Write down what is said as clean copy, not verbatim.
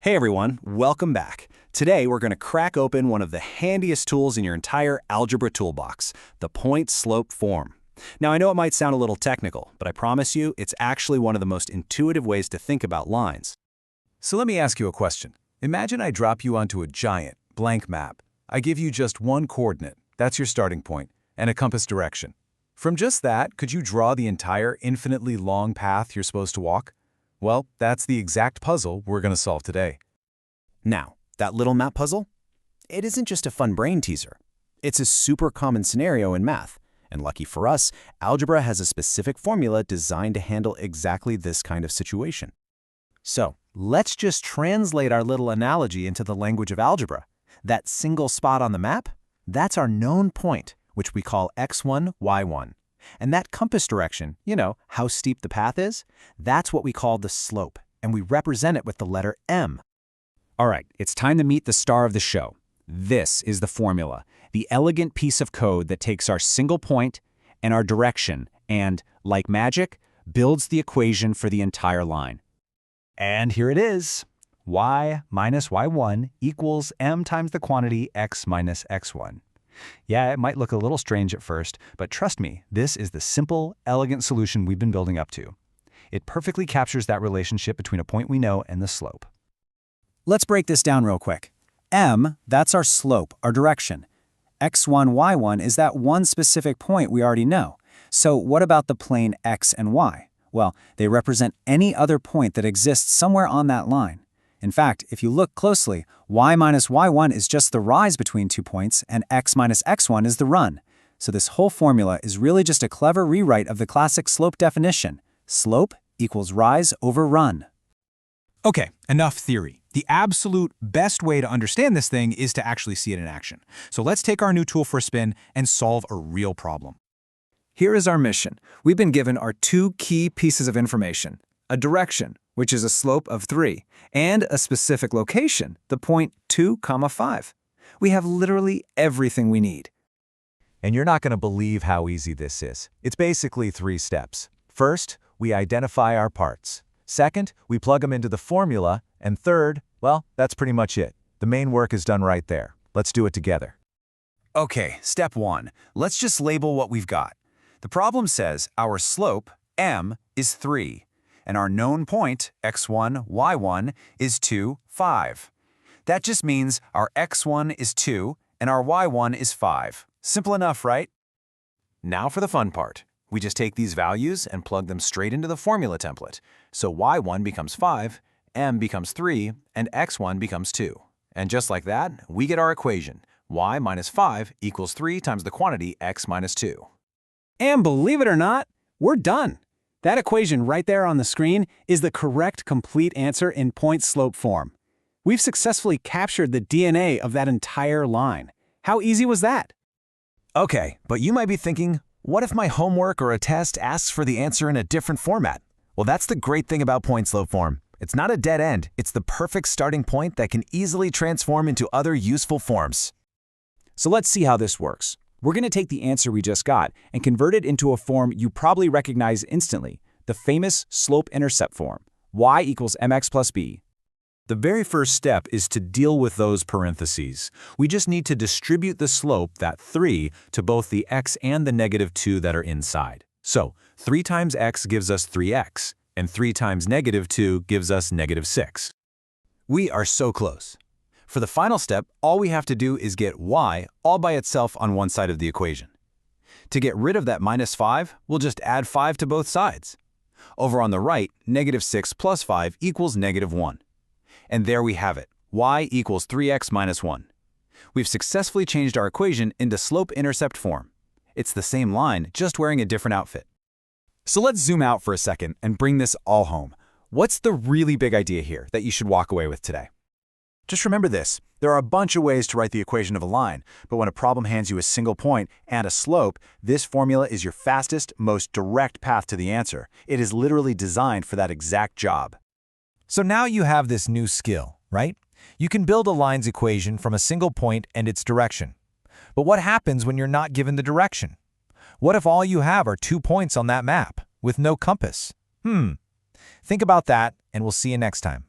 Hey everyone, welcome back. Today we're going to crack open one of the handiest tools in your entire algebra toolbox, the point-slope form. Now I know it might sound a little technical, but I promise you it's actually one of the most intuitive ways to think about lines. So let me ask you a question. Imagine I drop you onto a giant, blank map. I give you just one coordinate, that's your starting point, and a compass direction. From just that, could you draw the entire infinitely long path you're supposed to walk? Well, that's the exact puzzle we're going to solve today. Now, that little map puzzle? It isn't just a fun brain teaser. It's a super common scenario in math. And lucky for us, algebra has a specific formula designed to handle exactly this kind of situation. So, let's just translate our little analogy into the language of algebra. That single spot on the map, that's our known point, which we call x1, y1. And that compass direction, how steep the path is, that's what we call the slope, and we represent it with the letter m. All right, it's time to meet the star of the show. This is the formula, the elegant piece of code that takes our single point and our direction and, like magic, builds the equation for the entire line. And here it is. Y minus y1 equals m times the quantity x minus x1. Yeah, it might look a little strange at first, but trust me, this is the simple, elegant solution we've been building up to. It perfectly captures that relationship between a point we know and the slope. Let's break this down real quick. M, that's our slope, our direction. x1, y1 is that one specific point we already know. So what about the plane x and y? Well, they represent any other point that exists somewhere on that line. In fact, if you look closely, y minus y1 is just the rise between 2 points, and x minus x1 is the run. So this whole formula is really just a clever rewrite of the classic slope definition. Slope equals rise over run. Okay, enough theory. The absolute best way to understand this thing is to actually see it in action. So let's take our new tool for a spin and solve a real problem. Here is our mission. We've been given our two key pieces of information: a direction, which is a slope of 3, and a specific location, the point 2, 5. We have literally everything we need. And you're not going to believe how easy this is. It's basically 3 steps. First, we identify our parts. Second, we plug them into the formula. And third, well, that's pretty much it. The main work is done right there. Let's do it together. Okay, step 1. Let's just label what we've got. The problem says our slope, m, is 3. And our known point, x1, y1, is 2, 5. That just means our x1 is 2 and our y1 is 5. Simple enough, right? Now for the fun part. We just take these values and plug them straight into the formula template. So y1 becomes 5, m becomes 3, and x1 becomes 2. And just like that, we get our equation. Y minus 5 equals 3 times the quantity x minus 2. And believe it or not, we're done. That equation right there on the screen is the correct complete answer in point-slope form. We've successfully captured the DNA of that entire line. How easy was that? Okay, but you might be thinking, what if my homework or a test asks for the answer in a different format? Well, that's the great thing about point-slope form. It's not a dead end. It's the perfect starting point that can easily transform into other useful forms. So let's see how this works. We're going to take the answer we just got and convert it into a form you probably recognize instantly, the famous slope-intercept form, y equals mx plus b. The very first step is to deal with those parentheses. We just need to distribute the slope, that 3, to both the x and the negative 2 that are inside. So 3 times x gives us 3x, and 3 times negative 2 gives us negative 6. We are so close. For the final step, all we have to do is get y all by itself on one side of the equation. To get rid of that minus 5, we'll just add 5 to both sides. Over on the right, negative 6 plus 5 equals negative 1. And there we have it, y equals 3x minus 1. We've successfully changed our equation into slope-intercept form. It's the same line, just wearing a different outfit. So let's zoom out for a second and bring this all home. What's the really big idea here that you should walk away with today? Just remember this, there are a bunch of ways to write the equation of a line, but when a problem hands you a single point and a slope, this formula is your fastest, most direct path to the answer. It is literally designed for that exact job. So now you have this new skill, right? You can build a line's equation from a single point and its direction. But what happens when you're not given the direction? What if all you have are 2 points on that map, with no compass? Think about that, and we'll see you next time.